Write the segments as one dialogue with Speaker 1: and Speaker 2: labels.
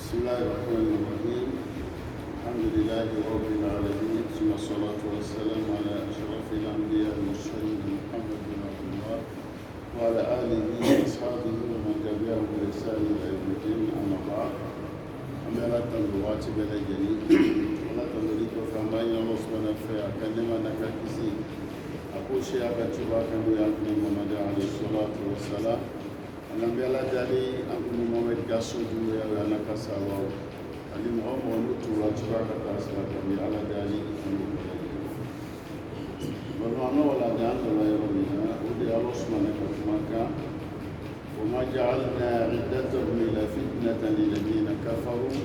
Speaker 1: بسم الله الرحمن الرحيم الحمد لله رب العالمين ثم الصلاة والسلام على أشرف الأنبياء والمرسلين محمد بن عبد الله وعلى آله وأصحابه ومن تبعهم بإحسان إلى يوم الدين أما بعد أما لا تنبوات بلا جليل ولا تنبريك وفهمين الله سبحانه وتعالى كنما نكاكسي أقول شيء أكتبا كان يأتي محمد عليه الصلاة والسلام Nambi ala jali angkunu Muhammad gaso juu ya anaka sawa ali Muhammad nutu wa churaka kasala kami ala jali Bagaimana wala janda la yorina udi Allah subhanahu wa ta'ala وما جعلنا عدتهم إلى فتنة للذين كفروا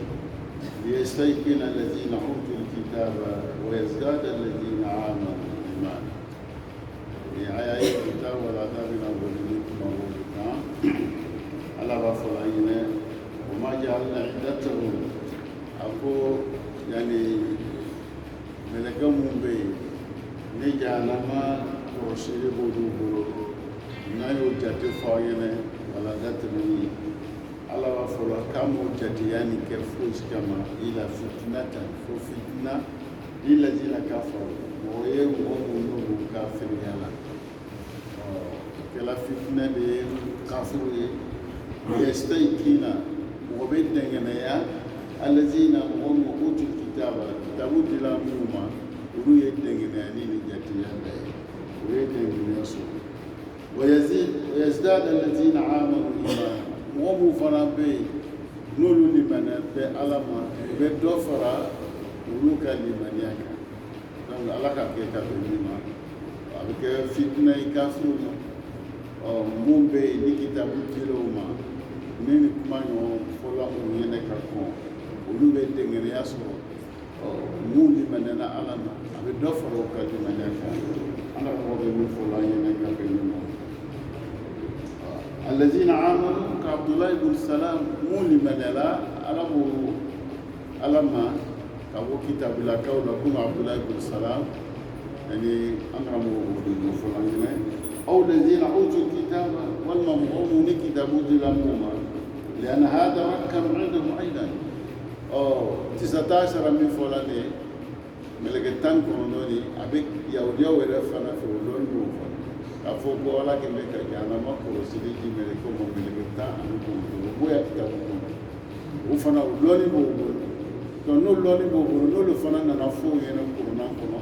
Speaker 1: ليستيقن الذين أوتوا الكتاب ويزداد الذين آمنوا إيمانا آيات الكتاب والعذاب الأولين على رفضنا وما جعلنا عدتهم أكو يعني ملكهم بي نجعلنا ما ورسل بدو نايو جاتفاينا ولا داتمني على رفضنا كم جاتياني كفوز كما إلى فتنة ففتنة للذين كفروا ويوم هم كافرين كلا فتنة لكافر يستيقن وبدنا الذين هم أوتوا الكتاب كتابوا دلا موما ولو يدنا نين جاتيا ويدنا يسوع ويزداد الذين آمنوا إيمانا وهم فرابي نولو لمن بألما بدوفرا ولوكا لمن يكا donc ala ka kɛ ka bɛn min ma a bɛ kɛ fitina ye kafiriw ma mun bɛ yen ni kitabu dilaw ma ni ni kuma ɲɔgɔn fɔla u ɲɛnɛ ka kɔn olu bɛ dɛngɛniya sɔrɔ mun limaniya ala ma a bɛ dɔ fara o ka limaniya kan ala mɔgɔ bɛ min fɔla ɲɛnɛ ka bɛn min ma alazina amanu ka abdulayi ibn salam mun limaniyala ala b'o ala ma كابو كتاب لا كولا كم عبد الله بن سلام يعني أمره بالفلانين أو الذين أوتوا الكتاب والممنوعون كتابوا دلامهما لأن هذا ركب عندهم أيضا 19 من فلانين ملكتان كونوني أبيك يهوديا ورفنا في ولون يوفا أفوق ولا كملك أنا ما كروسيدي ملكهم ملكتان أنكم وبويا كتابكم وفنا ولوني بوبو donc n'o lɔni b'o bolo n'olu fana nana f'o ɲɛna kurunan kɔnɔ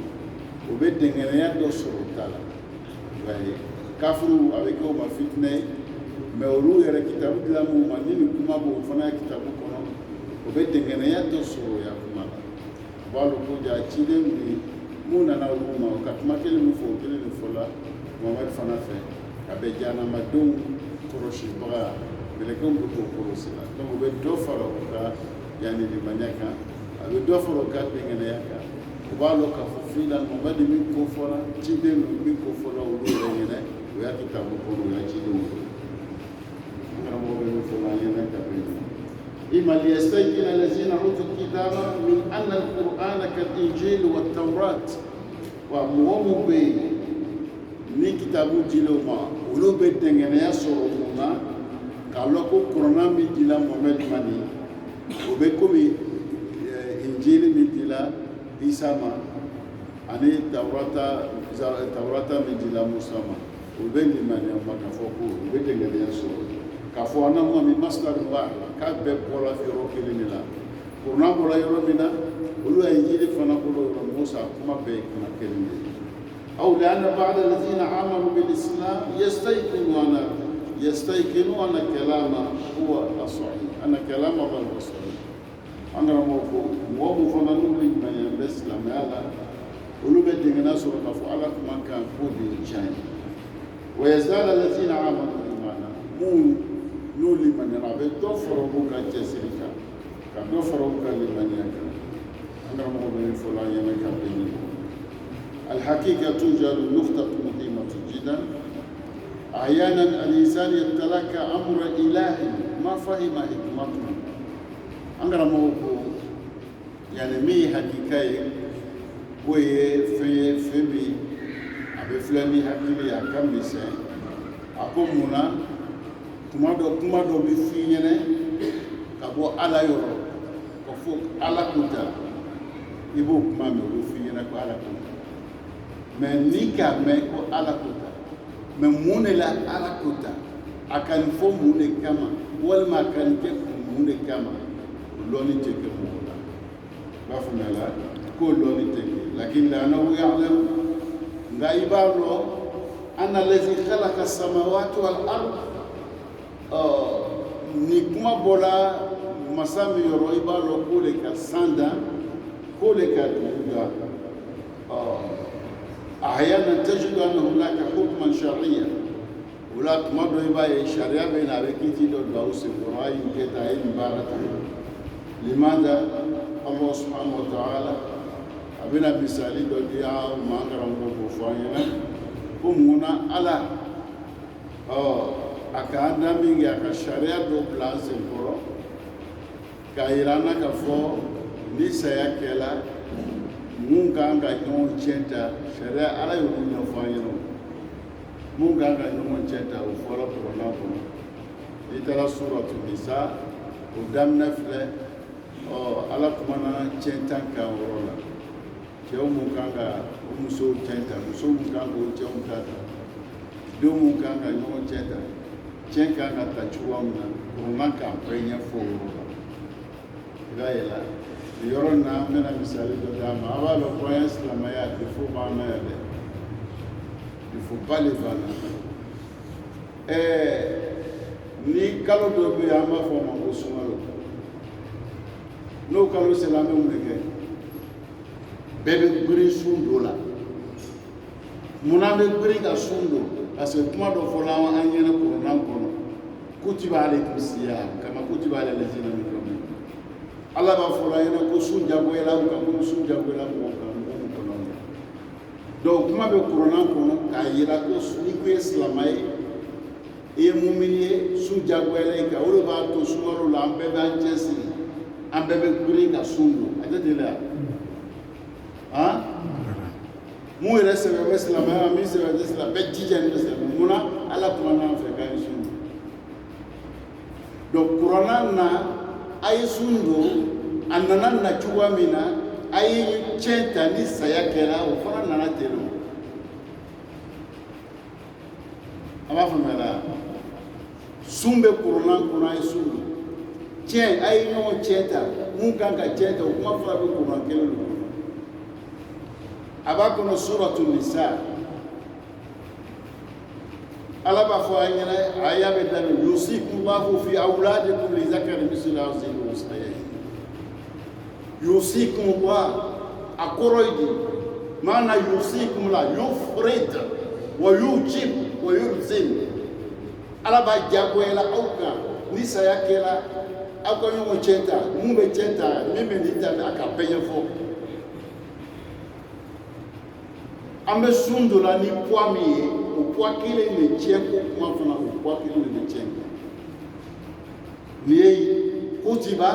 Speaker 1: o bɛ dɛngɛnɛya dɔ sɔrɔ ta la kafiriw a bɛ kɛ o ma fitinɛ ye mɛ olu yɛrɛ kitabu dilan mun ma ni nin kuma b'o fana kitabu kɔnɔ o bɛ dɛngɛnɛya dɔ sɔrɔ ya kuma la u b'a dɔn ko ja ciden min mun nana olu ma o ka kuma kelen min fɔ o kelen nin fɔla Muhamadu fana fɛ ka bɛn jahanamadenw kɔlɔsibaga mɛlɛkɛw bɛ t'o kɔlɔsi la donc o bɛ dɔ fara o ka yani limaniya kan a bɛ dɔ fara o ka dɛngɛnɛya kan u b'a dɔn k'a fɔ fila Muhamadu min ko fɔra ciden ninnu min ko fɔra olu yɛrɛ ɲɛna o y'a kitabu kɔnɔ o y'a ciden ye an karamɔgɔ bɛ min fɔ an ɲɛna ka bɛn إما ليستيقن الذين أوتوا الكتاب من أن القرآن كالإنجيل والتوراة ومهم بي ni kitabu dilaw ma olu bɛ dɛngɛnɛya sɔrɔ mun na k'a lɔn ko kuranɛ min dila Muhamadu ma nin o bɛ komi injili min dila Isa ma ani tawurata min dila Musa ma o bɛ limaniya ma k'a fɔ ko o bɛ dɛngɛnɛya sɔrɔ k'a fɔ an ma min masdar wa k'a bɛɛ bɔra yɔrɔ kelen de la kuranɛ bɔra yɔrɔ min na olu ye injili fana bolo yɔrɔ Musa kuma bɛɛ ye kuma kelen de ye أو لأن بعض الذين آمنوا بالإسلام يستيقنوا أن كلام هو الصحيح أن كلام الله الصحيح أنا رموكو ومفنانو لمن يبس لما يلا ولو بدي الناس وكفوا ما كان كودي شيء ويزداد الذين آمنوا إيمانا مو لمن يرابي دوفروا بوكا جسريكا كدوفروا بوكا لمن يكا أنا رموكو فلان يمكا بني الحقيقة توجد نقطة مهمة جدا أحيانا الإنسان يتلقى أمر إلهي ما فهم حكمته أنا موكو يعني مي حقيقة وهي في بي أبي فلاني حقيقة كم بيسين أكو منا kuma dɔ bɛ f'i ɲɛna ka bɔ ala yɔrɔ fo ala kuta i b'o kuma mɛn o bɛ f'i ɲɛna ko ala kuta mais ni k'a mɛn ko ala kuta mais mun de la ala kuta a ka nin fɔ mun de kama walima a ka nin kɛ mun de kama o lɔnni tɛ kɛ mɔgɔ la i b'a faamuya la k'o lɔnni tɛ kɛ lakin la'annahu ya'lam nka i b'a dɔn anna allazi khalaqa samawati wal ard ni kuma bɔra masa min yɔrɔ i b'a dɔn k'o de ka san da k'o de ka dugu da أحيانا تجد أن هناك حكما شرعيا ولا تمر إباء الشريعة بين أبيكيتي دول باوس القرآن كتاين بارته لماذا الله سبحانه وتعالى أبينا بسالي دول يا ما كرم بوفاينا هم هنا على أكاد من يا كشريعة دول بلاس القرآن كايرانا كفو نسيا كلا mun kan ka ɲɔgɔn tiɲɛ ta sariya ala ye olu ɲɛfɔ an ɲɛna mun kan ka ɲɔgɔn tiɲɛ ta o fɔra kuranɛ kɔnɔ i taara suratu nisa o daminɛ filɛ ala kumana tiɲɛ tan kan yɔrɔ la cɛw mun kan ka o musow tiɲɛ ta muso mun kan ka o cɛw ta ta denw mun kan ka ɲɔgɔn tiɲɛ ta tiɲɛ kan ka ta cogoya min na kuranɛ k'a bɛɛ ɲɛfɔ o yɔrɔ la i b'a ye la yɔrɔ na n bɛna misali dɔ d'a ma a b'a dɔn ko an ye silamɛya défaut b'an na yan dɛ défaut ba de b'an na ni kalo dɔ bɛ yen an b'a fɔ o ma ko sunkalo n'o kalo sera an bɛ mun de kɛ bɛɛ bɛ girin sun dɔ la munna an bɛ girin ka sun dɔ parce que kuma dɔ fɔra an ɲɛna kuranɛ kɔnɔ kutiba alaykum siyam kama kutiba alal ladzina min qablikum ala b'a fɔ la ɲɛna ko sun jagoyala u kan ko sun jagoyala mɔgɔw kan mɔgɔ min kɔnɔ donc kuma bɛ kuranɛ kɔnɔ k'a yira ko ni ko ye silamɛ ye i ye mumini ye sun jagoyala i kan o de b'a to sunkalo la an bɛɛ b'an cɛsiri an bɛɛ bɛ girin ka sun don a tɛ ten dɛ han mun yɛrɛ sɛbɛn bɛ silamɛya min sɛbɛn tɛ silamɛ bɛɛ jija ni bɛ silamɛ munna ala kumana an fɛ k'a ye sun don donc kuranɛ na a ye sun don a nana na cogoya min na a ye tiɲɛ ta ni saya kɛra o fana nana ten nɔ a b'a faamuya la sun bɛ kuranɛ kɔnɔ a ye sun don tiɲɛ a ye ɲɔgɔn tiɲɛ ta mun kan ka tiɲɛ ta o kuma fila bɛ kuranɛ kelen de kɔnɔ a b'a kɔnɔ suratu nisa ala b'a fɔ an ɲɛna a y'a bɛ daminɛ yusikumullahu fi awladikum lizakari mislu hazil unsayayn yusikumullah a kɔrɔ ye di maana yusikumullah yufrid wa yujib wa yulzim ala b'a jagoyala aw kan ni saya kɛra aw ka ɲɔgɔn cɛ ta mun bɛ cɛ ta min bɛ nin ta a ka bɛɛ ɲɛfɔ an bɛ sun dɔ la ni poids min ye o poids kelen de tiɲɛ ko kuma fana o poids kelen de bɛ tiɲɛ nin ye kutiba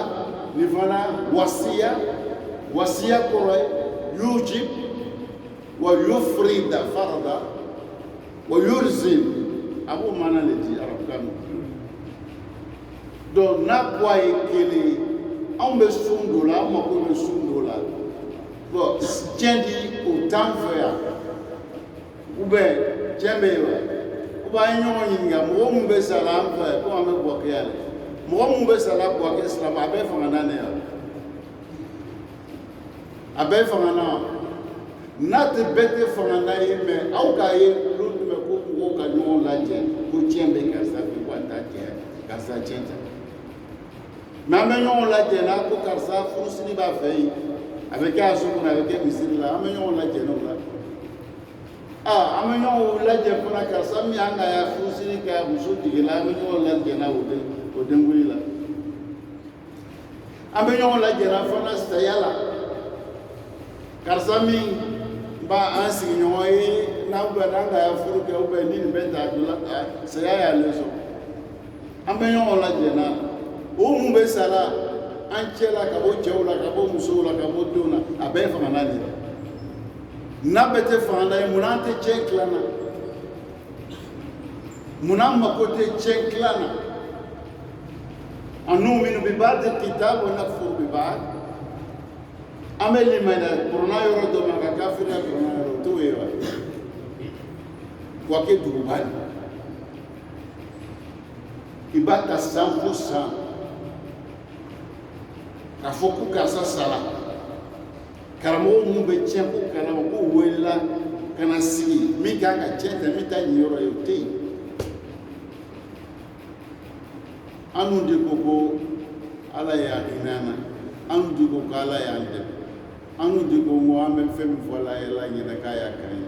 Speaker 1: nin fana wasiya kɔrɔ ye yujib wa yufrida farada wa yulzim a b'o maana de di arabukan na donc n'a poids ye kelen ye anw bɛ sun dɔ la an mako bɛ sun dɔ la bon tiɲɛ di o t'an fɛ yan ou bien tiɲɛ bɛ yen wa ou bien an ye ɲɔgɔn ɲininka mɔgɔ min bɛ sa la an fɛ ko an bɛ buwakɛya la mɔgɔ min bɛ sa la buwakɛ silamɛ a bɛɛ fanga na ne yan a bɛɛ fanga na n'a tɛ bɛɛ tɛ fanga na ye mais aw k'a ye olu tun bɛ ko mɔgɔw ka ɲɔgɔn lajɛ ko tiɲɛ bɛ karisa fɛ ko an t'a tiɲɛ karisa tiɲɛ ta mais an bɛ ɲɔgɔn lajɛ n'a ko karisa furusiri b'a fɛ yen a bɛ kɛ a so kɔnɔ a bɛ kɛ misiri la an bɛ ɲɔgɔn lajɛ n'o la an bɛ ɲɔgɔn lajɛ fana karisa min an ka ya furusiri kɛ muso jigin la an bɛ ɲɔgɔn lajɛ n'a o denkuli la an bɛ ɲɔgɔn lajɛ n'a fana saya la karisa min b'a an sigiɲɔgɔn ye n'an bɛ n'an ka ya furu kɛ ou bien ni nin bɛ ta saya y'ale sɔrɔ an bɛ ɲɔgɔn lajɛ n'a o mun bɛ sara an cɛ la ka bɔ cɛw la ka bɔ musow la ka bɔ denw na a bɛɛ ye fanga de ye n'a bɛɛ tɛ fanga ye munna an tɛ cɛ tila na munna an mako tɛ cɛ tila na an nu'minu bi ba'dil kitabi wa nakfuru bi ba'd ameli mana corona yoro do maka kafira corona yoro to yewa kwa ke durubani ibata 100% ka foku kasa sala karamo mu be chempo kana ko wela kana sigi mi ka chete mi ta yoro yote anu de koko ala ya dinana anu de koko ala ya de anu de ko mo amel fem fola ela nyina kaya kai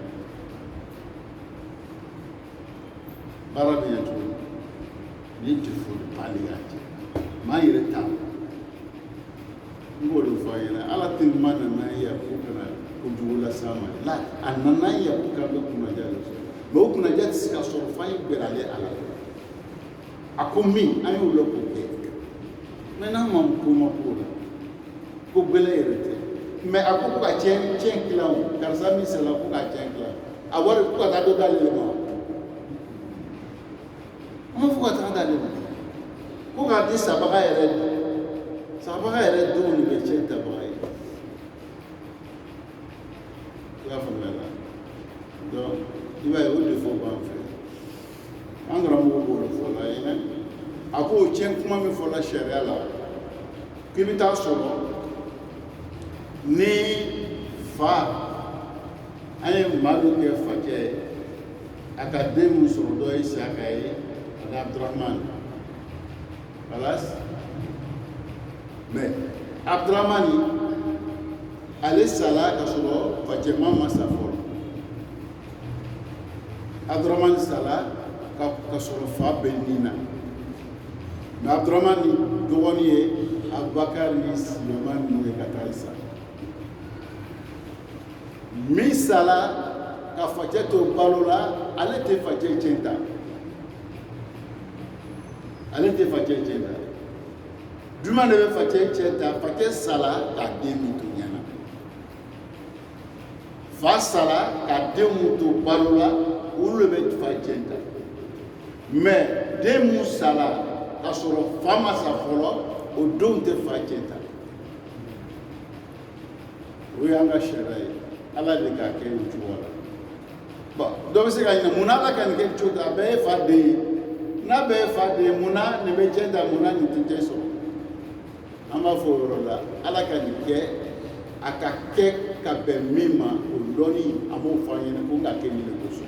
Speaker 1: barabi ya tu beautiful paliyati ma yire ta ngolo fayina ala tin mana na ya ko kana ko jula sama la anana ya ko ka be kuna jalo bo kuna jati sika so fay berale ala akomi ayo lo ko ke mena mam ko ma ko bele yerete mais ako ka chen kila karsa mi sala ko ka chen kila awar ko ta do dalile ma mo fu ko ta dalile ko ga di sabaga yere do ni be chen tabaga ya fa mela do iba o de fo ba fa angara mo ko fo la ina ako chen kuma mi fo la sharia la kimita so ni fa ay malu ke faje akademu so do isa kai ada Abdurrahman خلاص mais Abdurrahman ale sala ka so faje mama safo Abdurrahman sala ka so fa benina mais Abdurrahman dogoni Abubakar ni Sulaiman ni katalisa misala ka fajeto balola ale te faje chenta duma ne be faje chenta faje sala ka demi to nyana fa sala ka demu to balola ulu be faje chenta mais demu sala ka soro fama sa folo o don te faje chenta o yanga sherai ala de ka ke uchu wala ba do se ga ina munala kan ke chuta be fa de na be fa de muna ne be chenda muna ni tinte so ama fo rola ala kan ke aka ke ka be mima o loni amo fa yin ko ga ke ni ko so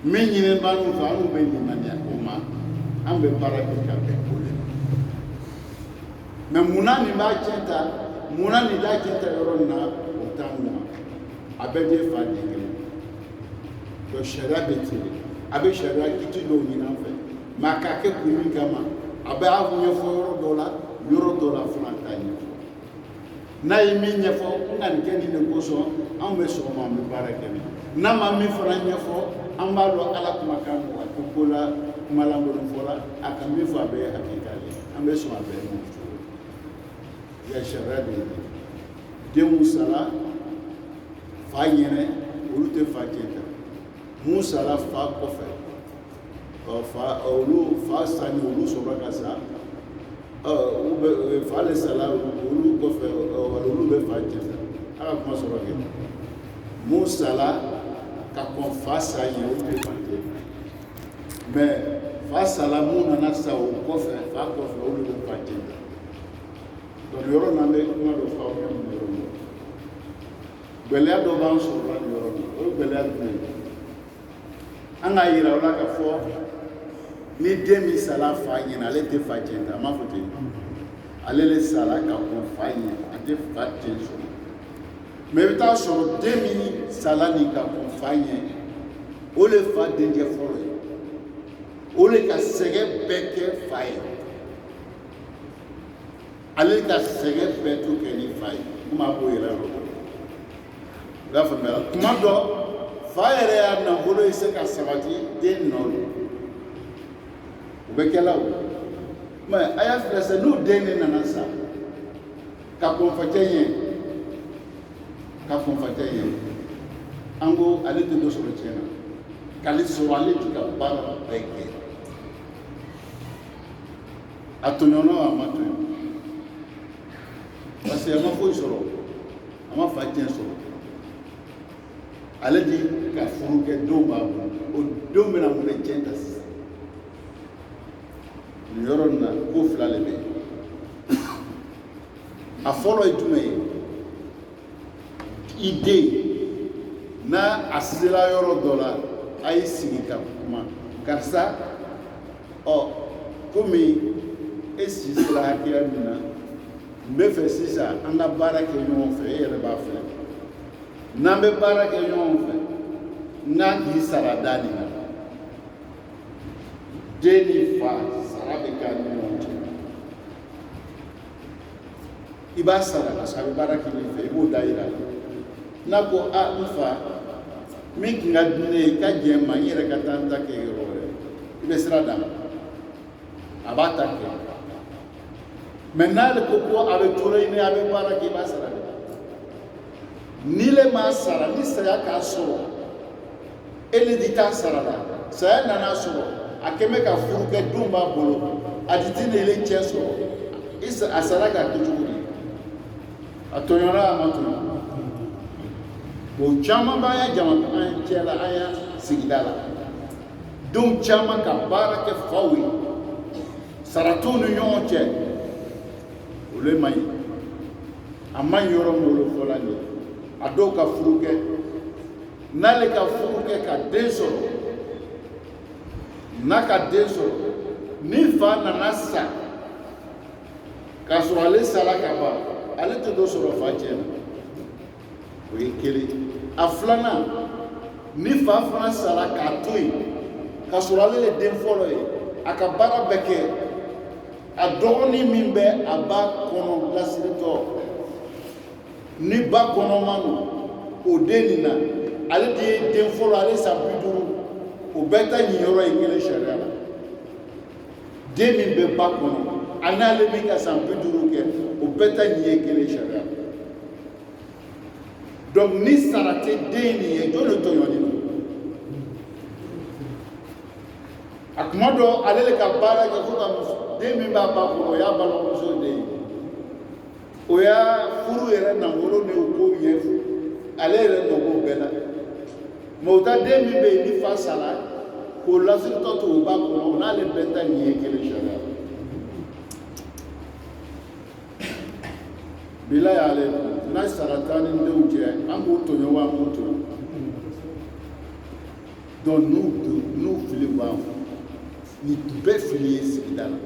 Speaker 1: men yin ba nu fa nu be ni na ya ko ma am be para ke ka be ko le me muna ni ba chenda muna ni da chenda yoro na o tamu abede fa dikele to sharia betile abe sharia kiti do ni na fe maka ke kumi kama abe avu fo yoro dola funa tani na yimi nyefo ngani keni ne koso ambe so ma me barake ni na ma mi fana nyefo ambalo ala kuma kan ko kola malango fola akambi fo abe hakikali ambe so abe mu ya sharia de musala fayene olu te faketa musa la fa kofe fa olu fa sani olu so bakasa fa le sala olu kofe olu be faketa aka kuma so baketa musa la ka kon fa sani olu be faketa mais fa sala muna na sa o kofe fa kofe olu be faketa donc yoro na le kuma do fa o yoro gbẹlẹ dọ bá ń sọ̀rọ̀ láti ọ̀rọ̀ ní o gbẹlẹ dùn ní an ka yira ola ka fọ ni den mi sala fa ɲɛ ale tɛ fa cɛn ta a ma fɔ ten ale le sala ka kɔn fa ɲɛ a tɛ fa cɛn sɔrɔ mɛ i bɛ taa sɔrɔ den mi sala ni ka kɔn fa ɲɛ o le fa denkɛ fɔlɔ ye o le ka sɛgɛ bɛɛ kɛ fa ye ale ka sɛgɛ bɛɛ to kɛ ni fa ye kuma b'o yɛrɛ yɔrɔ kuma dɔ fa yɛrɛ y'a nafolo ye se ka sabati den nɔ lo o bɛ kɛ la o mɛ a y'a filɛ sisan n'o den de nana sa ka kɔnfacɛ ɲɛ an ko ale tɛ dɔ sɔrɔ tiɲɛ na k'ale sɔrɔ ale tɛ ka baara bɛɛ kɛ a tɔɲɔnɔ a ma tɔɲɔ parce que a ma foyi sɔrɔ a ma fa tiɲɛ sɔrɔ ale de ka furu kɛ denw b'a bolo o denw bɛna mun de tiɲɛ ta sisan nin yɔrɔ nin na ko fila de bɛ yen a fɔlɔ ye jumɛn ye i den n'a a sera yɔrɔ dɔ la a y'i sigi ka kuma karisa komi e si sera hakɛya min na n bɛ fɛ sisan an ka baara kɛ ɲɔgɔn fɛ e yɛrɛ b'a filɛ n'an bɛ baara kɛ ɲɔgɔn fɛ n kan k'i sara da nin na den ni fa sara bɛ k'a ni ɲɔgɔn cɛ i b'a sara parce que a bɛ baara kɛ min fɛ i b'o da yira la n'a ko n fa min tun ka di ne ye i ka jɛ n ma n yɛrɛ ka taa n ta kɛ yɔrɔ wɛrɛ i bɛ sira d'a ma a b'a ta kɛ mɛ n'ale ko a bɛ tora ɲini a bɛ baara kɛ i b'a sara de n'i le m'a sara ni saya k'a sɔrɔ e le di t'a sara la saya nana sɔrɔ a kɛ bɛ ka furu kɛ denw b'a bolo a di ti ne le cɛ sɔrɔ a sara k'a kɛ cogo di a tɔɲɔra a ma tɔɲɔ o caman b'an ya jama an cɛ la an ya sigida la denw caman ka baara kɛ faw ye sara t'u ni ɲɔgɔn cɛ olu man ɲi a man ɲi yɔrɔ min olu fɔla nin ye a dɔw ka furu kɛ n'ale ka furu kɛ ka den sɔrɔ n'a ka den sɔrɔ ni fa nana sa k'a sɔrɔ ale sara ka ban ale tɛ dɔ sɔrɔ fa cɛ la o ye kelen a filanan ni fa fana sara k'a to yen k'a sɔrɔ ale le den fɔlɔ ye a ka baara bɛɛ kɛ a dɔgɔnin min bɛ a ba kɔnɔ lasiritɔ ni ba kɔnɔma don o den nin na ale de ye den fɔlɔ ale san 50 o bɛɛ ta ɲin yɔrɔ ye kelen sariya la den min bɛ ba kɔnɔ a n'ale min ka san 50 kɛ o bɛɛ ta ɲin ye kelen sariya la donc ni sara tɛ den nin ye jɔn de tɔɲɔni don a kuma dɔ ale le ka baara kɛ fo ka den min b'a ba kɔnɔ o y'a balimamuso den ye o y'a furu yɛrɛ nafolo ni o ko ɲɛ ale yɛrɛ nɔ b'o bɛɛ la mɛ o ta den min bɛ yen ni fa sara k'o lasiritɔ to o ba kɔnɔ o n'ale bɛɛ ta ɲin ye kelen sariya bila y'ale n'a sara taa ni denw cɛ an b'o tɔɲɔ wa an b'o tɔɲɔ donc n'u fili b'an fɔ ni bɛɛ fili ye sigida la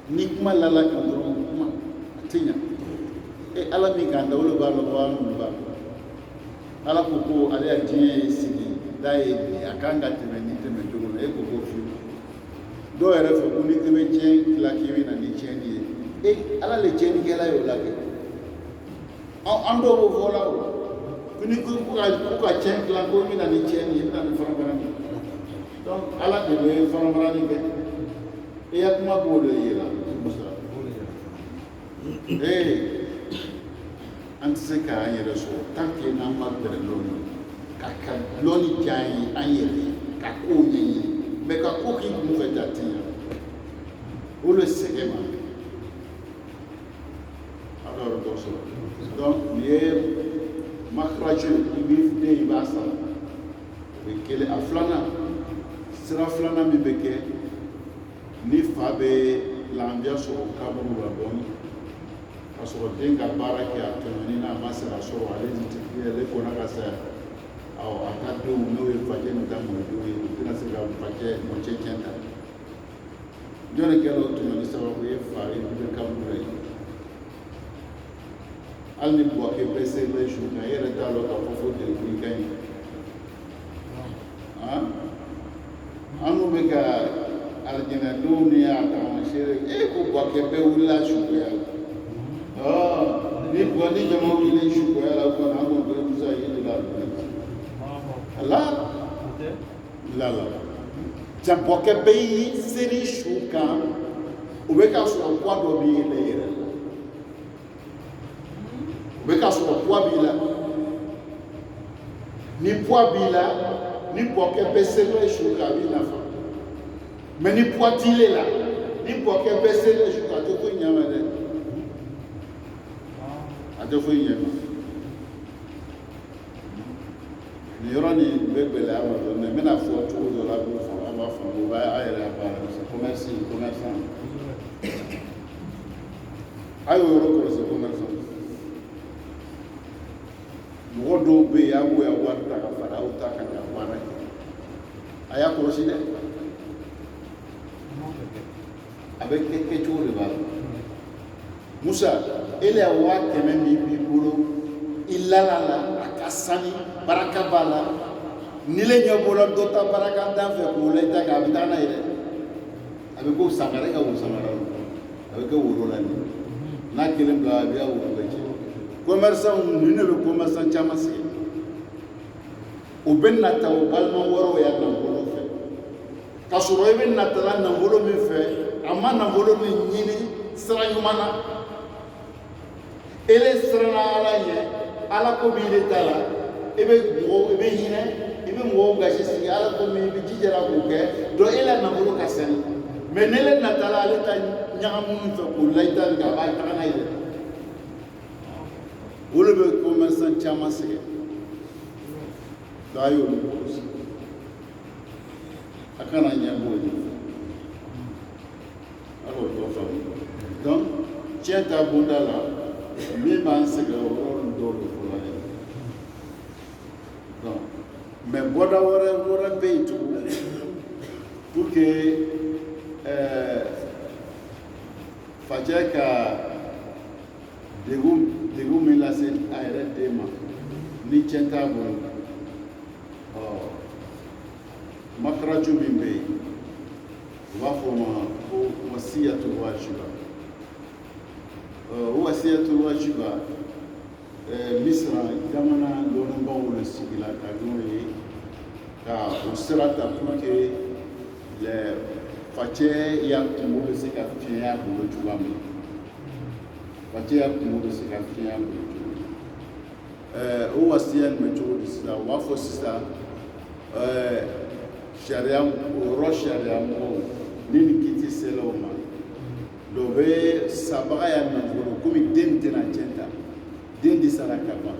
Speaker 1: ni kuma lala kan dɔrɔn kuma a tɛ ɲa ala min k'an da o le b'a dɔn ko an n'olu b'a dɔn ala ko ko ale ka diɲɛ sigi n'a ye bi a kan ka tɛmɛ ni tɛmɛ cogo la e ko k'o fi dɔw yɛrɛ fɛ ko ni tɛmɛ tiɲɛ tila k'i bɛ na ni tiɲɛni ye ala le tiɲɛnikɛla y'o la kɛ an dɔw b'o fɔ la o ko ni ko ka tiɲɛ tila ko i bɛ na ni tiɲɛni ye i bɛ na ni farabarani donc ala de bɛ farabarani kɛ i ya kuma b'o de ye la an tɛ se k'an yɛrɛ sɔrɔ tant que n'an ma bɛrɛ lɔnni ka lɔnni diya an ye an yɛrɛ ye ka kow ɲɛɲini mɛ ka ko k'i kun fɛ jate ɲa o le sɛgɛn ma ala yɔrɔ dɔ sɔrɔ donc nin ye makarajo i b'i den i b'a sara o ye kelen a filanan sira filanan min bɛ kɛ ni fa bɛ lafiya sɔrɔ kaburu la dɔɔnin ka sɔrɔ den ka baara kɛ a tɛmɛni na a ma se ka sɔrɔ ale kɔnna ka saya a ka denw n'o ye facɛ ni ta mɔdenw ye u tɛna se ka facɛ mɔcɛ tiɲɛ ta jɔn de kɛra o tɛmɛni sababu ye fa ye du kaburu ye hali ni buwake bɛɛ sɛbɛn su kan e yɛrɛ t'a dɔn k'a fɔ fo telefoni ka ɲi an n'u bɛ ka alijinɛdenw ni a taamasiyɛn ko buwake bɛɛ wulila suguya la ni jama wuli suguya la ko an k'o bɛɛ musa ye de la ala la jabɔkɛ bɛɛ y'i seri su kan o bɛ ka sɔrɔ kuwa dɔ b'i yɛlɛ yɛrɛ la o bɛ ka sɔrɔ kuwa b'i la ni kuwa b'i la ni bɔkɛ bɛɛ seri su kan a b'i nafa mɛ ni kuwa t'i la ni bɔkɛ bɛɛ seri su kan a tɛ foyi ɲɛ ma dɛ a tɛ foyi ɲɛ ma ni yɔrɔ ni bɛ gbɛlɛ a ma dɔn mɛ n bɛna fɔ cogo dɔ la a b'o fɔ a b'a faamu o b'a a yɛrɛ a baara commerçant a y'o yɔrɔ kɔlɔsi commerçant mɔgɔ dɔw bɛ yen a b'o ya wari ta ka fara aw ta kan ka baara kɛ a y'a kɔlɔsi dɛ a bɛ kɛ cogo de b'a la Musa e le ya 100,000 min b'i bolo i lala la a ka sani baraka b'a la ni le ɲɛ bɔra dɔ ta baraka dan fɛ k'o la i ta kɛ a bɛ taa n'a ye dɛ a bɛ k'o sangare ka wo sangara a bɛ kɛ woro la nin n'a kelen bila a bɛ a woro bɛ cɛ commerçant ninnu ne bɛ commerçant caman sigi o bɛ nata o balima wɔɔrɔw ya nafolo fɛ ka sɔrɔ i bɛ natala nafolo min fɛ a ma nafolo min ɲini sira ɲuman na ele siranna ala ɲɛ ala ko min de t'a la i bɛ hinɛ i bɛ mɔgɔw gasi sigi ala ko min i bɛ jijara k'o kɛ dɔn e la nafolo ka sɛnɛ mɛ n'ele natala ale ta ɲagamu min fɛ k'o la i ta k'a b'a taga n'a ye dɛ olu bɛ commerçant caman sɛgɛn dɔn a y'olu kɔlɔsi a kana ɲɛ b'o de fɛ a k'o dɔ faamu donc tiɲɛ t'a bonda la min b'an sɛgɛn o yɔrɔ dɔw de fɔlɔ ye donc mais bɔda wɛrɛ bɛ yen tugun pour que facɛ ka degun min lase a yɛrɛ den ma ni tiɲɛ t'a bolo makaraju min bɛ yen u b'a fɔ o ma ko wasiyatul wajiba o wasiyatul wajiba misira jamana dɔnnibaaw de sigila ka n'o ye ka o sira ta pour que facɛ y'a kungo bɛ se ka fiɲɛ a bolo cogoya min na facɛ y'a kungo bɛ se ka fiɲɛ a bolo cogo min na o wasiya nin bɛ cogo di sisan u b'a fɔ sisan sariya o yɔrɔ sariya mɔgɔw ni nin kiti sera o ma dɔ bɛ sabaga y'a nafolo komi den tɛna tiɲɛ ta den de sara ka ban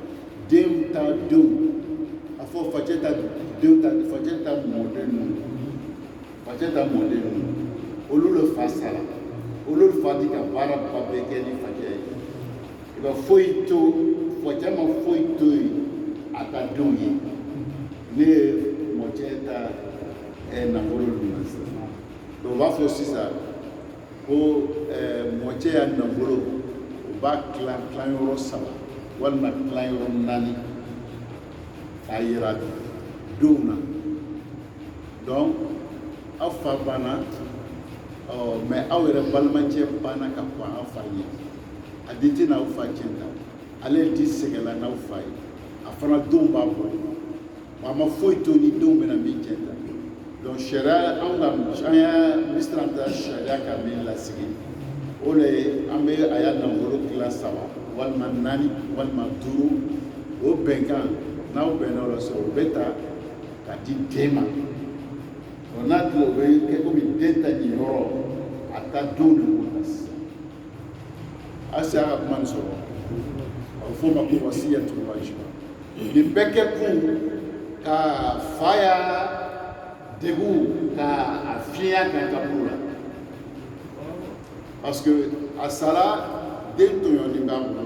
Speaker 1: den ta denw a fɔ facɛ ta denw ta facɛ ta mɔden ninnu facɛ ta mɔden ninnu olu le fa sara olu le fa di ka baara ba bɛɛ kɛ ni facɛ ye i bɛ foyi to facɛ ma foyi to yen a ka denw ye ne ye mɔcɛ ta nafolo ninnu sisan donc u b'a fɔ sisan ko mɔcɛ y'a nafolo u b'a tilan yɔrɔ 3 walima tilan yɔrɔ 4 k'a yira denw na donc aw fa banna mais aw yɛrɛ balimacɛ banna ka kɔn aw fa ye a den tɛ n'aw fa tiɲɛ ta ale di sɛgɛnla n'aw fa ye a fana denw b'a bolo wa a ma foyi to ni denw bɛna min tiɲɛ ta donc sariya an y'a ministre an ta sariya ka min lasigi o le ye an bɛ a y'a nafolo tila 3 walima 4 walima 5 o bɛnkan n'aw bɛnna o la sɔrɔ o bɛ ta ka di den ma n'a tila o bɛ kɛ komi den ta nin yɔrɔ a ta denw de b'o la sisan hali a ka kuma nin sɔrɔ a bɛ fɔ o ma ko wasiyatul wajiba nin bɛɛ kɛ kun ka fa ya degun ka a fiɲɛ kan ka bolo la parce que a sara den tɔɲɔni b'a bolo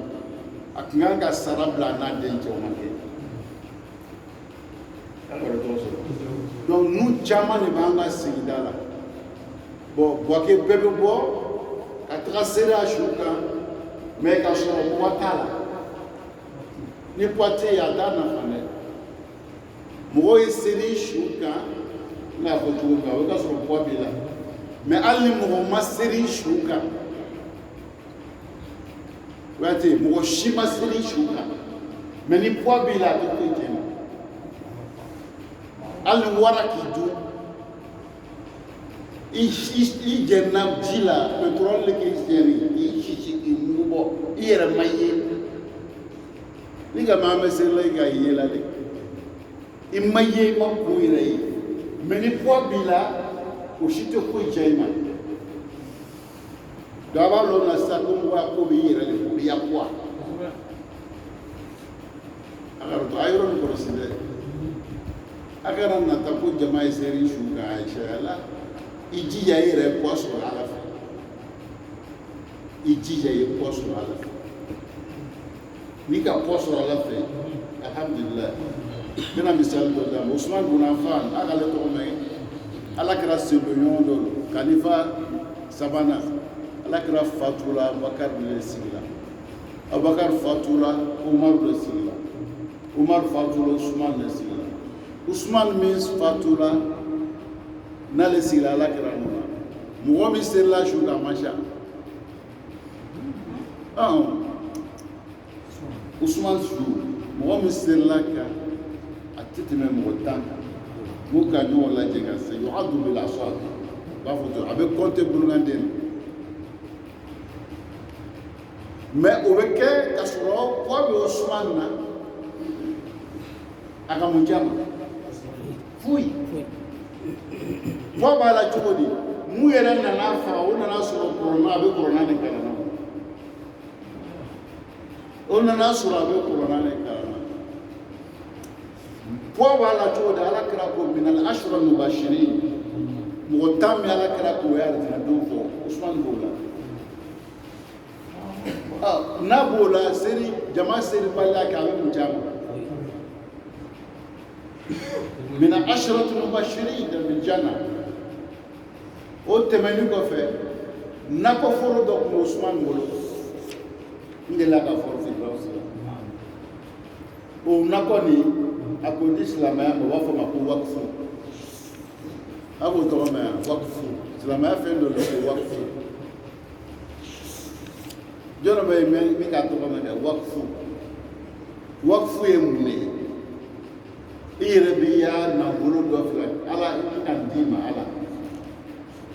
Speaker 1: a tun kan ka sara bila n'a den cɛw ma kɛ donc nous caman de b'an ka sigida la bon Buwake bɛɛ bɛ bɔ ka taga seri a su kan mais ka sɔrɔ poids t'a la ni poids tɛ yen a t'a nafa dɛ mɔgɔw ye seri su kan n y'a fɔ cogo min na o ka sɔrɔ poids b'i la mais hali ni mɔgɔ ma seri su kan o y'a te mɔgɔ si ma seri su kan mais ni poids b'i la a tɛ foyi tiɲɛ hali ni wara k'i dun i jɛnna ji la pétrole de k'i sɛri k'i sisi k'i mugu bɔ i yɛrɛ ma ye ni ka maa bɛ seri la i ka ye la de i ma ye i ma kun yɛrɛ ye mais ni poids b'i la o si tɛ foyi tiɲɛ i ma donc a b'a dɔn na sisan ko mɔgɔ ko b'i yɛrɛ de ko b'i ya poids a ka dɔn a yɔrɔ nin kɔlɔsi dɛ akara nata ko jama ye seri su ka Aisha la i jija i yɛrɛ kɔ sɔrɔ Ala fɛ i jija i kɔ sɔrɔ Ala fɛ n'i ka kɔ sɔrɔ Ala fɛ alhamdulillah bena misali dɔ d'a ma Usman bin Affan a k'ale tɔgɔ mɛn Ala kɛra sendoɲɔgɔn dɔ don kalifa sabanan Ala kɛra fatula Abubakar de sigi la Abubakar fatula Umar de sigi la Umar fatula Usman de sigi la Usman min fatula n'ale sigi la Ala kɛra mun na mɔgɔ min serila su kan a ma ca Usman su mɔgɔ min serila kan a tɛ tɛmɛ mɔgɔ 10 kan n'u ka ɲɔgɔn lajɛ ka se yu'addu bil aswat b'a fɔ ten a bɛ compter burukanden na mais o bɛ kɛ ka sɔrɔ poids bɛ Usman na a ka mun caman foyi poids b'a la cogo di mun yɛrɛ nana faga o nana sɔrɔ kɔrɔna a bɛ kɔrɔna de kalama o nana sɔrɔ a bɛ kɔrɔna de kalama poids b'a la cogo di Ala kɛra ko minal ashra mubashirin mɔgɔ 10 min Ala kɛra k'o ye alijinɛdenw fɔ Usman b'o la n'a b'o la seri jama seri baliya kɛ a bɛ mun caman min ashra mubashirin bil janna o tɛmɛni kɔfɛ nakɔ foro dɔ tun bɛ Usman bolo n delila ka fɔ Firdaus la o nakɔ nin a ko di silamɛya ma u b'a fɔ ma ko wakufu a b'o tɔgɔ mɛn yan wakufu silamɛya fɛn dɔ de ko wakufu jɔn bɛ yen min k'a tɔgɔ mɛn kɛ wakufu wakufu ye mun de ye i yɛrɛ bɛ y'a nafolo dɔ filɛ Ala ka d'i ma Ala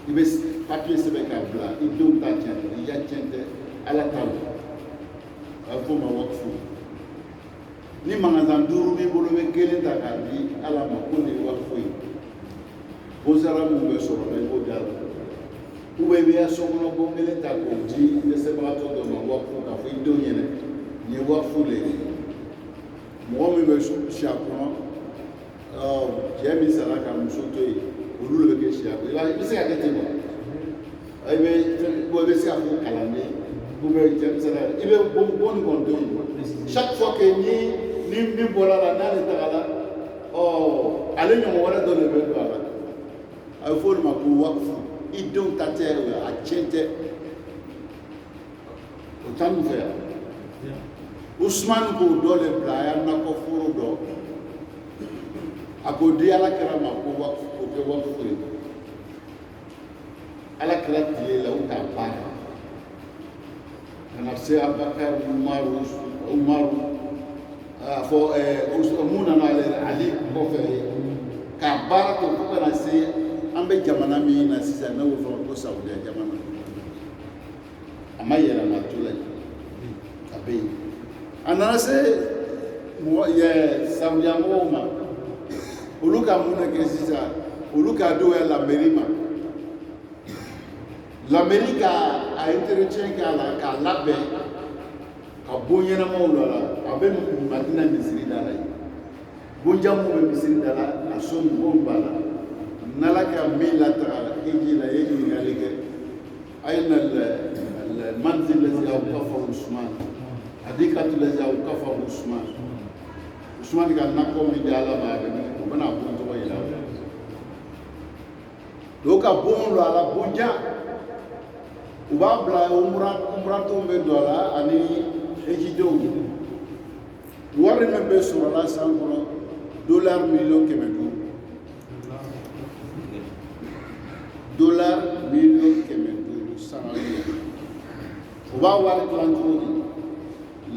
Speaker 1: i bɛ papiye sɛbɛn k'a bila i denw ta tiɲɛ tɛ i ya tiɲɛ tɛ Ala ta lo a bɛ f'o ma wakufu ni magasin 5 b'i bolo bɛ 1 ta k'a di Ala ma ko nin ye wakufu ye bozara mun bɛ sɔrɔ la i b'o di Ala ou bien i bɛ sokɔnɔ bon 1 ta k'o di dɛsɛbagatɔ dɔ ma wakufu k'a fɔ i denw ɲɛna nin ye wakufu de ye mɔgɔ min bɛ si a kɔnɔ cɛ min sara ka muso to yen olu de bɛ kɛ si a kɔnɔ i bɛ se ka kɛ ten wa i bɛ se ka fɔ kalanden ou bien cɛ min sara i bɛ bɔ nin kɔni denw chaque fois que ni min bɔra la n'ale tagala ale ɲɔgɔn wɛrɛ dɔ de bɛ don a la a bɛ fɔ olu ma ko wakufu i denw ta tɛ a tiɲɛ tɛ o t'anw fɛ yan Usman k'o dɔ de bila a y'a nakɔ foro dɔ a ko di Ala kɛra ma ko wakufu k'o kɛ wakufu ye Ala kɛra tile la o t'a baara ka na se Abubakar Umaru a fɔ mun nana Ali kɔfɛ k'a baara kɛ fo ka na se an bɛ jamana min na sisan n'o bɛ fɔ ko Saudiya jamana a ma yɛlɛma to la a bɛ yen a nana se Saudiya mɔgɔw ma olu ka mun na kɛ sisan olu k'a dɔw ye lamɛri ma lamɛri ka entretien kɛ a la k'a labɛn ka bon ɲɛnamaw dɔ la a bɛ Madina misiri da la yen bonjamu bɛ misiri da la a so mɔgɔw b'a la n'Ala ka min lataga hiji la ye ɲininkali kɛ ayina manzil lazi awqafahu Usman hadikatu lazi awqafahu Usman ka nakɔ min di Ala ma a bɛ min o bɛna bon tɔgɔ yira o la o ka bon don a la bonjan u b'a bila umratɔw bɛ don a la ani hijidenw wari min bɛ sɔrɔ la san kɔnɔ $1,500,000 $1,500,000 sangali u b'a wari tilan cogo di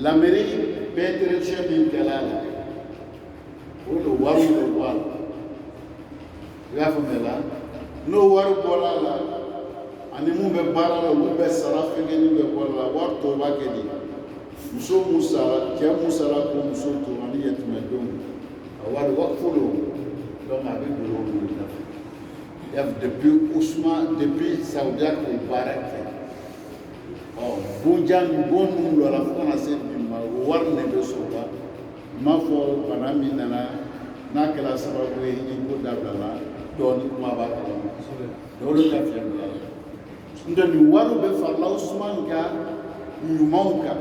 Speaker 1: lamɛri bɛ entretien min kɛla a la o de wari bɛ bɔ a la i y'a faamuya la n'o wari bɔra a la ani mun bɛ baara la olu bɛ sara fɛnkɛni bɛ bɔ a la wari tɔ b'a kɛ di muso mun sara cɛ mun sara ko muso to ani yatimɛdenw a wari wakufu do donc a bɛ don olu de la depuis Saudiya k'o baara kɛ bonjan bon ninnu dɔ la fo kana se bi ma o wari de bɛ sɔrɔ la n m'a fɔ bana min nana n'a kɛra sababu ye i ko dabila dɔɔni kuma b'a kɔnɔ dɔw lafiya bila n'o nin wariw bɛ farala Usman ka ɲumanw kan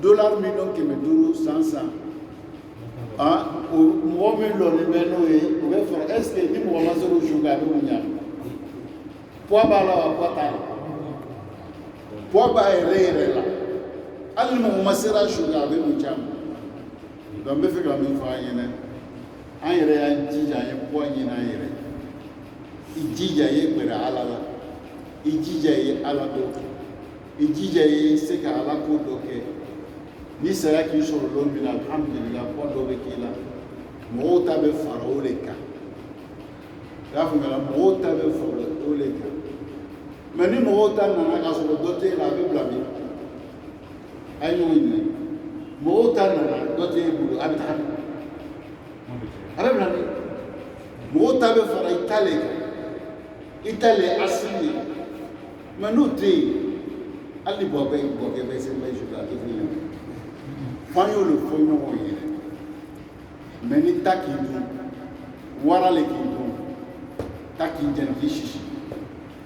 Speaker 1: $1,500,000 san o mɔgɔ min lɔlen bɛ n'o ye o bɛ fara est ce que ni mɔgɔ ma se k'o su kan a bɛ mun ɲa poids b'a la wa poids t'a la poids b'a yɛrɛ la hali ni mɔgɔ ma se k'a su kan a bɛ mun caman donc n bɛ fɛ ka min fɔ an ɲɛna an yɛrɛ y'an jija an ye poids ɲini an yɛrɛ i jija i ye gbɛrɛ Ala la i jija i ye Ala dɔ i jija i ye se ka Ala ko dɔ kɛ ni saya k'i sɔrɔ don min na alhamdulillah poids dɔ bɛ k'i la mɔgɔw ta bɛ fara o de kan i y'a faamuya mɔgɔw ta bɛ fara o de kan mais ni mɔgɔw ta nana k'a sɔrɔ dɔ t'e la a bɛ bila min a ye ɲɔgɔn ɲininka mɔgɔw ta nana dɔ t'e bolo a bɛ taga a bɛ bila min mɔgɔw ta bɛ fara i ta le kan i ta le asili ye mais n'o tɛ yen hali ni bɔkɛ bɛ se bɛ su ka kɛ f'i ɲɛna f'an y'olu fɔ ɲɔgɔn ye mais ni ta k'i dun wara le k'i dun ta k'i jɛni k'i sisi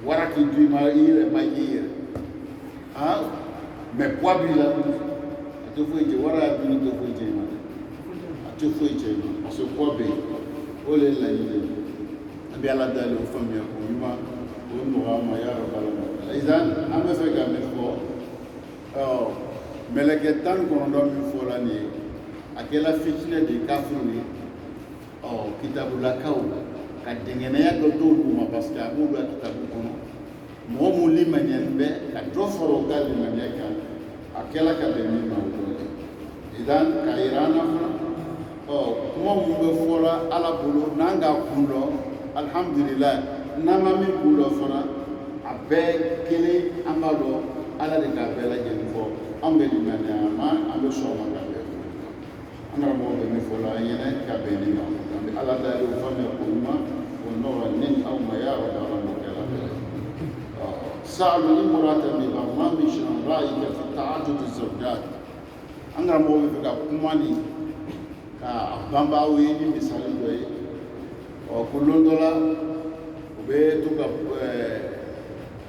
Speaker 1: wara k'i dun i yɛrɛ ma ye i yɛrɛ mais poids b'i la a tɛ foyi jɛ wara y'a dun tɛ foyi jɛ i ma a tɛ foyi jɛ i ma parce que poids bɛ yen o de ye laɲini ye an bɛ Ala deli o faamuya ko ɲuman o ye nɔgɔya an ma ya rabbal alamin idan an bɛ fɛ ka min fɔ mɛlɛkɛ 19 min fɔra nin ye a kɛra fitinɛ de ye kafiriw ye kitabulakaw ka dɛngɛnɛya dɔ d'olu ma parce que a b'olu ka kitabu kɔnɔ mɔgɔ mun limaniyalen bɛ ka dɔ fara o ka limaniya kan a kɛra ka bɛn min ma o dɔ ye idan ka yira an na fana kuma mun bɛ fɔra Ala bolo n'an ka kun dɔn alhamdulillah n'an ma min kun dɔn fana a bɛɛ kelen an b'a dɔn Ala de k'a bɛɛ lajɛlen fɔ an bɛ limaniya ma an bɛ sɔn ma ka bɛn an karamɔgɔ bɛ min fɔ la an ɲɛnɛ ka bɛn nin ma an bɛ Ala deli o faamuya ko ɲuman o nɔgɔ ni aw ma ya rabbal alamin kɛla bɛɛ سأل المرأة بأمام شرائك في تعدد الزوجات an karamɔgɔ bɛ fɛ ka kuma nin ka banbaaw ye ni misali dɔ ye ko don dɔ la u bɛ to ka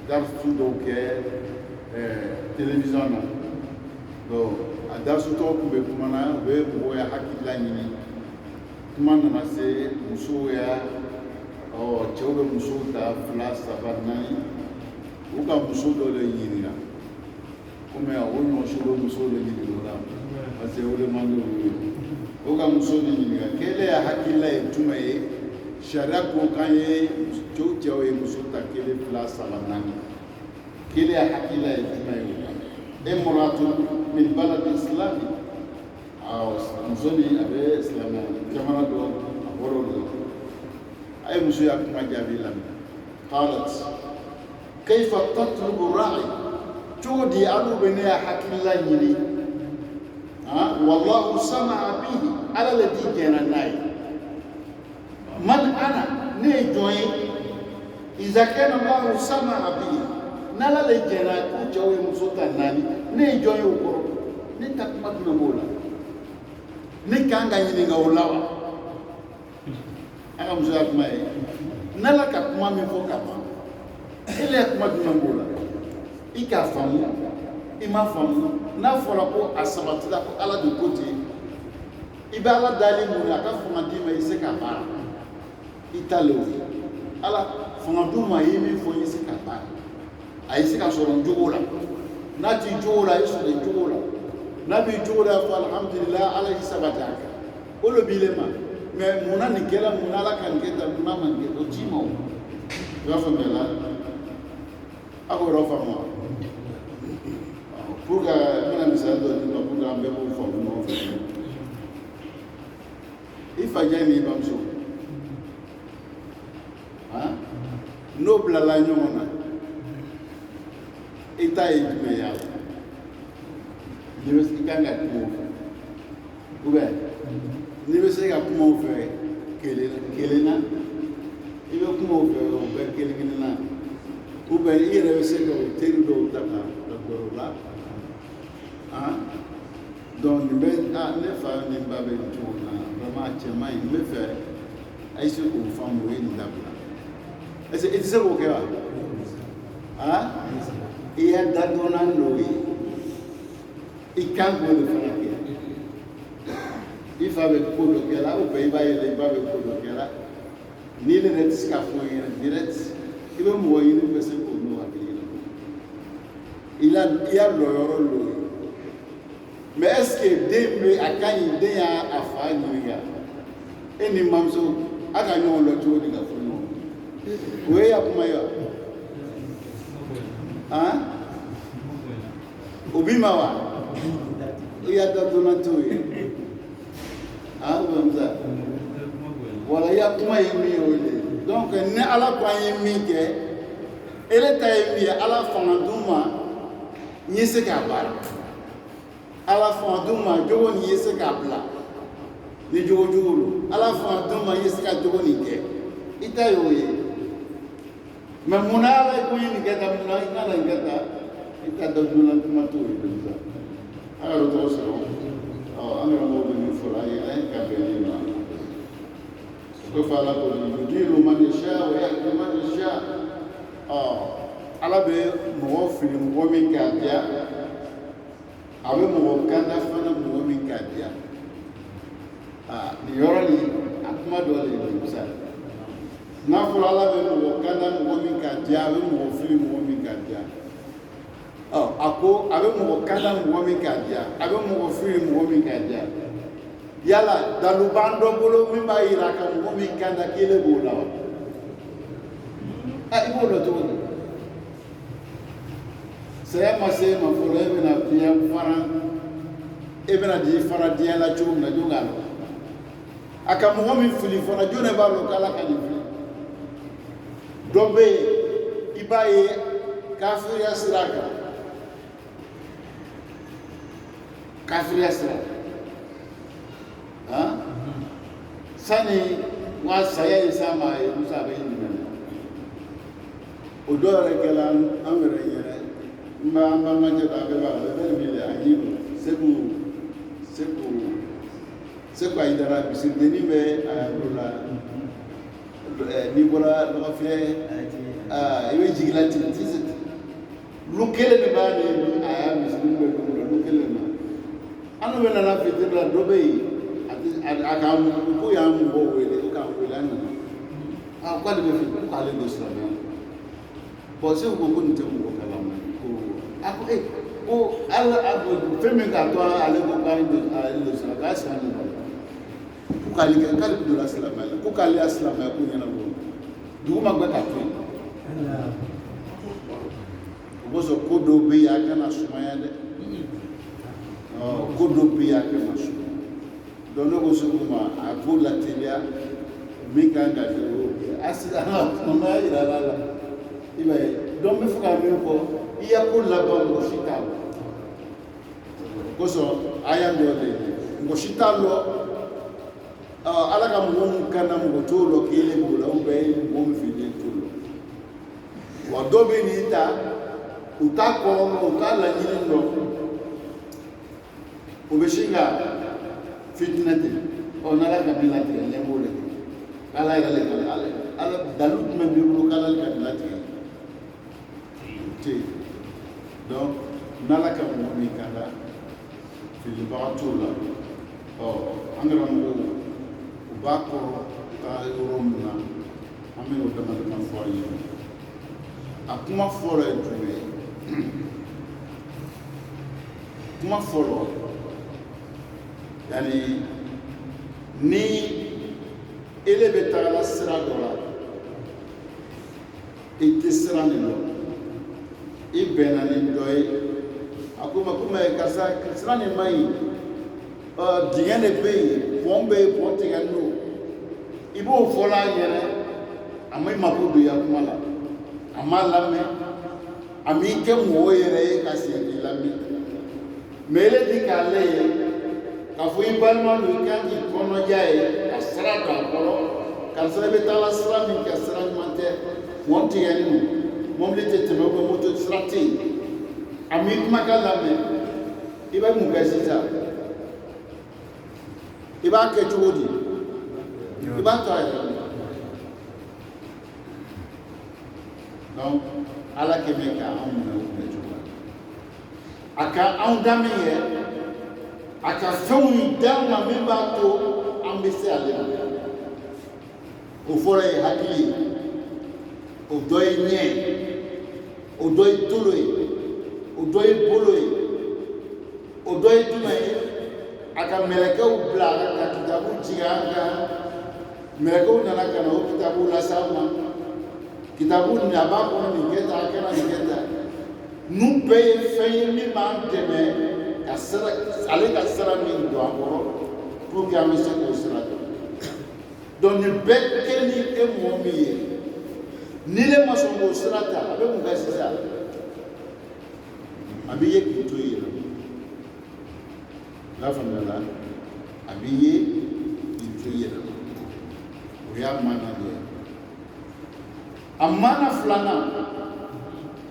Speaker 1: darisu dɔw kɛ télévision na donc a darisutɔw tun bɛ kuma na u bɛ mɔgɔw ya hakilila ɲini kuma nana se musow ya cɛw bɛ musow ta 2, 3, 4 u ka muso dɔ de ɲininka komi o ɲɔgɔnsi bɛ muso de ɲininka o la parce que o de man di olu ye o ka muso de ɲininka k'ale ya hakilila ye jumɛn ye sariya ko k'an ye cɛw ye muso ta 1, 2, 3, 4 k'ale ya hakilila ye jumɛn ye o la imra'atun min balad islami muso min a bɛ silamɛya jamana dɔ a bɔra o de la a ye muso ya kuma jaabi lamɛn qalat kayfa tatlubu ra'i cogo di alu bɛ ne ya hakilila ɲini wallahu sama'a bihi Ala le di jɛna n'a ye man ana ne ye jɔn ye iza kana Allahu sama'a bihi n'Ala le jɛna ko cɛw ye muso ta 4 ne ye jɔn ye o kɔrɔ ne ta kuma jumɛn b'o la ne kan ka ɲininka o la wa an ka musoya kuma ye n'Ala ka kuma min fɔ ka ban ele ya kuma jumɛn b'o la i k'a faamu i ma faamu n'a fɔra ko a sabatila ko Ala de ko ten i bɛ Ala dali mun na a ka fanga d'i ma i se k'a baara i ta le o Ala fanga d'u ma i ye min fɔ i se k'a baara a ye se ka sɔrɔ n jogo la n'a t'i jogo la i sɔrɔ i jogo la n'a b'i jogo la fɔ alhamdulillah Ala y'i sabati a kan o de b'i le ma mais mun na nin kɛla mun na Ala ka nin kɛ tan mun na ma nin kɛ o t'i ma o i b'a faamuya la a k'o yɔrɔ faamu wa pour que n bɛna misali dɔ d'i ma pour que an bɛɛ b'o faamu ɲɔgɔn fɛ i fajan ni i bamuso n'o bilala ɲɔgɔn na i ta ye jumɛn ye a la n'i bɛ i kan ka kuma o fɛ ou bien n'i bɛ se ka kuma o fɛ kelen na i bɛ kuma o fɛ o bɛɛ kelen na ou bien i yɛrɛ bɛ se ka o teri dɔw ta ka gɛrɛ o la Donc, ne fa ne ba be tu na vraiment chema il me fait aisu ko fam we ni dabla. Est-ce que c'est OK là? Hein? Il y a d'adona loé. Il can't go de faire. Il fa be ko do kela o pe ba ile ba be ko do kela. Ni le net ska fo direct. Il veut mo yi ni pese ko no akili. Il a l'oro. Mais est-ce que Dembe a gagné des affaires et ni mamso a gagné le tour de la foule? Oui, à Pumayo. Hein? Obimawa. Il y a d'autres natouilles. Hein, comme ça. Voilà, il y a Pumayo. Donc, ne à la poignée mike, elle est taillée à la fin de Douma, n'y se qu'à à la fin d'uma jogo ni yese kabla ni jogo à la fin d'uma yese ka jogo ni ke ita yoye mais munala ko ni gata munala ngala ngata ita do duna tuma to yi alors to so angara mo ni fola yi ka be ni na ko fala ko ni diru man sha wa yakul man sha ala be mo fili mo mi ka dia abe mo kanda fana mo mi kadia ni yorali akuma do le musa na fula la be mo kanda mo mi kadia abe mo fili mo mi kadia ako abe mo kanda mo mi kadia abe mo fili mo mi kadia yala dalubando bolo mi ba ira ka mo mi kanda kile bola ibo do to saya masih memulai menafikan farang, di farang dia la cum na juga. Akan muhami fili farang jone balu kala kali fili. Dobe ibai kafir asraka. Kafir asraka. Sani was saya sama Musa bin Imran. Udah rekelan amrenya. Ma jada be ba be mi le ajibu seku idara bi se deni be ayatola ni bola lo fe iwe jigila tizit lukele ne ba ne aya mi se be lukele na anu be na la fitira do be aka mu ko ya mu bo we le ka ko la na kwa le be fi ko ale do sra na bo se ko ko ni te mu ko kala ma ako ala ako femme ka to ale ko kali do sa ka sa ni ko kali do la salama ko kali aslama ko nyana bo du ma gba ta to ko so ko do be ya kana sumaya de ko do be ya kana sumaya do no ko so ma ako la telia mi ka ga do asla ma ira la ibe do me fuka mi ko iya ko laba ngoshita koso aya ndode ngoshita lo ala ka mo kana mo tolo kile bula ube mo mfide tolo wa dobe ni ta utako utala nyini ndo ubeshinga fitnati onala kabila tele lembole ala ala dalut men biru kala kabila tele donc nala ka mo mi kala fili baatola angara mo bako ta romna ame o dama foyi akuma fora jume kuma foro yani ni elebe ta la sira dola ite sira ni lo ibena ni doy akuma kasa sira ni mai digane be bombe pote gando ibo fola yere amai makudu ya kumala amala me amike mo yere kasi lami mele di kale ka fu ibalma lu kan di kono jae asra da kolo kan sebe tala sra min ka sra mante monti yani mom le tete mo moto strati amik makala me iba mu gasita i b'a kɛ cogo di i b'a to a yɛrɛ donc ala kɛ mɛ ka anw minɛ o minɛ cogo la a ka anw da min yɛ a ka fɛnw d'anw ma min b'a to an bɛ se ale ma o fɔlɔ ye hakili ye o dɔ ye ɲɛ o dɔ ye tolo ye o dɔ ye bolo ye o dɔ ye jumɛn ye a ka mɛlɛkɛw bila ka kitabu jigin an kan mɛlɛkɛw nana ka na o kitabu lase an ma kitabu nin a b'a kɔnɔ nin kɛ tan a kɛra nin kɛ tan ninnu bɛɛ ye fɛn ye min b'an dɛmɛ ka sira ale ka sira min don an kɔrɔ pour que an bɛ se k'o sira dɔn donc nin bɛɛ kɛ ni e mɔgɔ min ye ni ne ma sɔn k'o sira ta a bɛ mun kɛ sisan a b'i ye k'i to yen n'a faamuyala a b'i ye k'i to yen o y'a mana dɔ ye a mana filanan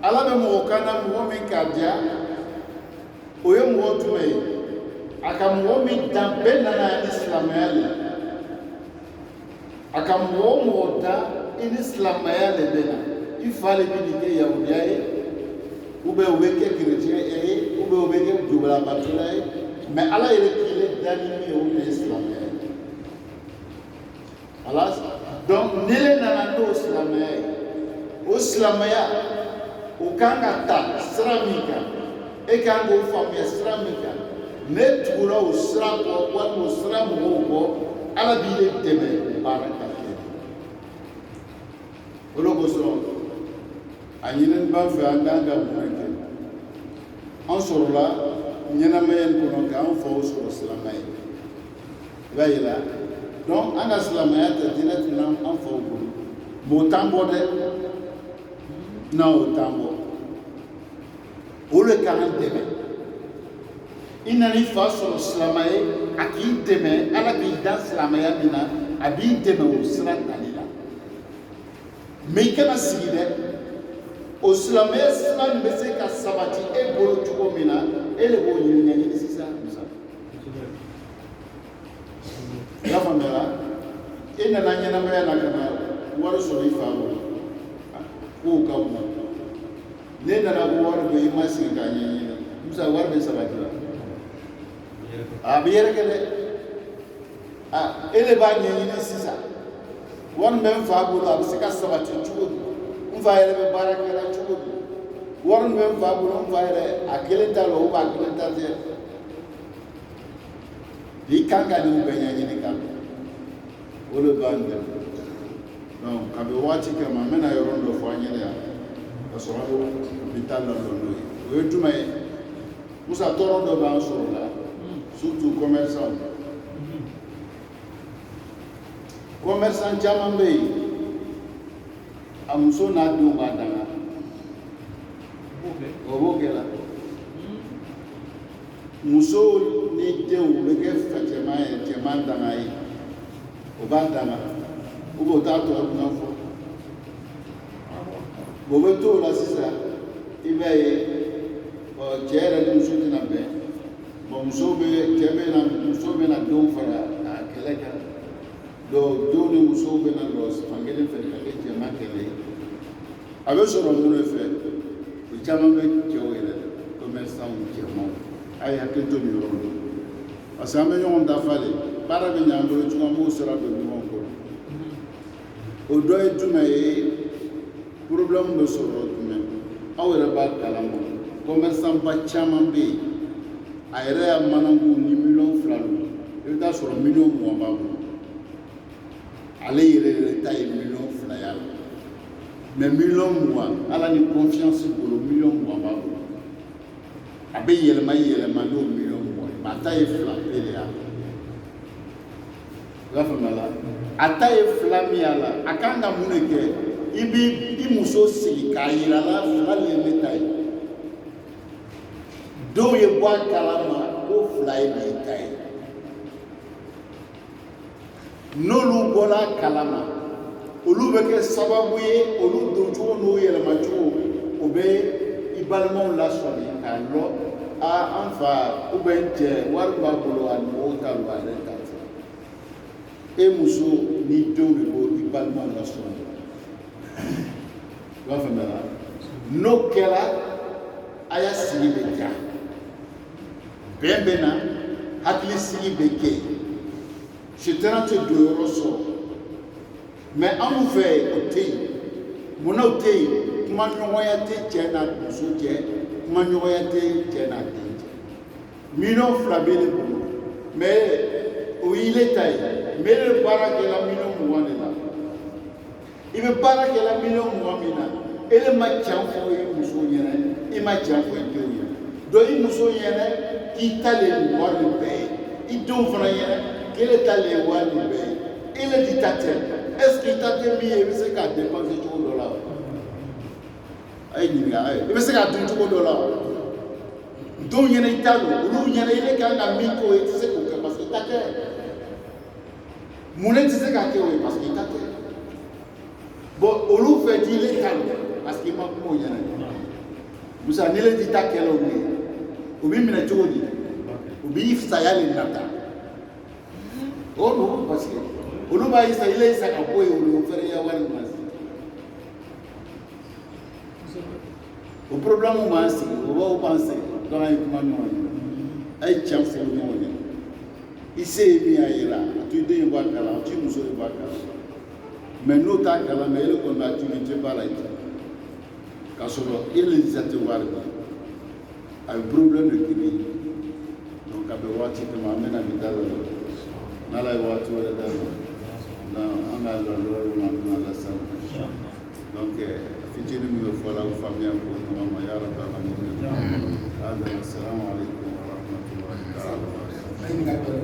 Speaker 1: ala bɛ mɔgɔ kan na mɔgɔ min k'a diya o ye mɔgɔ jumɛn ye a ka mɔgɔ min dan bɛɛ nana ni silamɛya le a ka mɔgɔ o mɔgɔ da i ni silamɛya le bɛ na i fa le bɛ nin kɛ yahudiya ye ou bien o bɛ kɛ kerecɛn ye ou bien o bɛ kɛ jobalabatula ye mais ala yɛrɛ kelen da ni min ye o de ye silamɛya ye ala donc ni le nana n'o silamɛya ye o silamɛya o kan ka ta sira min kan e kan k'o faamuya sira min kan ne tugura o sira kɔ walima o sira mɔgɔw kɔ ala b'i le dɛmɛ baara ka kɛ o de kosɔn a ɲinini b'an fɛ an kan ka mun kɛ an sɔrɔla ɲɛnamaya in kɔnɔ k'an faw sɔrɔ silamɛya ye i b'a ye la donc an ka silamɛya tɛ diinɛ tɛna an faw bolo mais o t'an bɔ dɛ non o t'an bɔ o de kan an dɛmɛ i nana i fa sɔrɔ silamɛ ye a k'i dɛmɛ ala b'i dan silamɛya min na a b'i dɛmɛ o sira tali la mais i kana sigi dɛ o silamɛya sira nin bɛ se ka sabati e bolo cogo min na e de b'o ɲini sisan i y'a faamuyala e nana ɲɛnamaya la ka na wari sɔrɔ i fa bolo k'o ka bon ne nana ko wari bɛ i ma sigi k'a ɲɛɲini musa wari bɛ sabati la a bɛ yɛrɛkɛ dɛ e de b'a ɲɛɲini sisan wari bɛ n fa bolo a bɛ se ka sabati cogo di n fa yɛrɛ bɛ baara kɛla cogo di wari bɛ n fa bolo n fa yɛrɛ a kelen t'a la ou bien a kelen t'a tɛ i kan ka nin bɛɛ ɲɛɲini ka o de b'an dɛmɛ donc a bɛ waati kɛ ma n bɛna yɔrɔ dɔ fɔ an ɲɛna yan ka sɔrɔ n bɛ taa ladɔn n'o ye o ye jumɛn ye musa tɔɔrɔ dɔ b'an sɔrɔ la surtout commerçant commerçant caman bɛ yen a muso n'a denw b'a danga o b'o kɛ la muso ni denw bɛ kɛ cɛman ye cɛman danga ye o b'a danga ou bien o t'a tɔ dunan fɔ o bɛ to o la sisan i b'a ye cɛ yɛrɛ ni muso tɛna bɛn bon muso bɛ na denw fara a kɛlɛ kan donc denw ni musow bɛ na lɔ fankelen fɛ ka kɛ cɛman kɛlɛ ye a bɛ sɔrɔ mun de fɛ o caman bɛ cɛw yɛrɛ commerçant cɛmanw a ye hakili to nin yɔrɔ la parce que an bɛ ɲɔgɔn dafa de baara bɛ ɲ'an bolo cogo an b'o sira don ɲɔgɔn kɔrɔ o dɔ ye jumɛn ye problème bɛ sɔrɔ jumɛn aw yɛrɛ b'a kalama commerçant ba caman bɛ yen a yɛrɛ y'a manankun ni miliyɔn 2 don i bɛ taa sɔrɔ miliyɔn 20 b'a bolo ale yɛrɛ ta ye miliyɔn 2 y'a la mais miliyɔn 20 ala ni confiance bolo miliyɔn 20 b'a bolo a bɛ yɛlɛma n'o miliyɔn 20 mais a ta ye 2 pe de y'a la i y'a faamuyala a ta ye 2 min y'a la a kan ka mun de kɛ i b'i muso sigi k'a yira la 2 de ye ne ta ye dɔw ye bɔ a kalama ko 2 ye nin ta ye n'olu bɔra a kalama olu bɛ kɛ sababu ye olu doncogo n'o yɛlɛmacogo o bɛ i balimaw lasɔmi k'a lɔ an fa ou bien n cɛ wari b'a bolo a mɔgɔw t'a lo a yɛrɛ t'a fɛ e muso ni denw de b'o i balimaw la sɔrɔ i b'a faamuya n'o kɛra a y'a sigi bɛ diya bɛn bɛ na hakili sigi bɛ kɛ sitana tɛ don yɔrɔ sɔrɔ mɛ anw fɛ o tɛ yen munna o tɛ yen kumaɲɔgɔnya tɛ cɛ n'a muso cɛ kumaɲɔgɔnya tɛ cɛ n'a den cɛ miliyɔn 2 bɛ ne bolo mɛ o y'i ta ye mɛ e bɛ baara kɛla miliyɔn 20 de la i bɛ baara kɛla miliyɔn 20 min na e de ma can fɔ i muso ɲɛna i ma can fɔ i denw ɲɛna donc i muso ɲɛna k'i ta le ye wari nin bɛɛ ye i denw fana ɲɛna k'ele ta le ye wari nin bɛɛ ye ele di ta tɛ est ce que i ta tɛ min ye i bɛ se k'a dépenser cogo dɔ la a ye ɲininka a ye i bɛ se k'a dun cogo dɔ la denw ɲɛna i ta don olu ɲɛna ele kan ka min k'o ye i tɛ se k'o kɛ parce que i ta tɛ mun ne tɛ se k'a kɛ o ye parce que i ta tɛ bon olu fɛ di ele ta don parce que i ma kuma o ɲɛna musa ni ele di ta kɛla olu ye o b'i minɛ cogo di o b'i saya le nata o don parce que olu b'a ye sa ele ye sa ka bɔ yen olu fɛnɛ ya wari ma se o problème b'an sigi o b'aw b'an sigi donc an ye kuma ɲɔgɔn ye a ye tiɲɛ fɔ ɲɔgɔn ye i se ye min y'a yira a to i den b'a kalan a to i muso de b'a kalan mais n'o t'a kalan mɛ ele kɔni b'a activité b'a la k'a sɔrɔ ele nisa tɛ wari la a ye problème de créer donc a bɛ waati kama an bɛna bi da la n'ala ye waati wɛrɛ d'a ma an ka lɔlɔ ma bɛna lasa donc fitinin min bɛ fɔ la o faamuya ko ɲɔgɔn ma ya rabbi alamin hada assalamu alaikum wa rahmatullahi wa barakatuh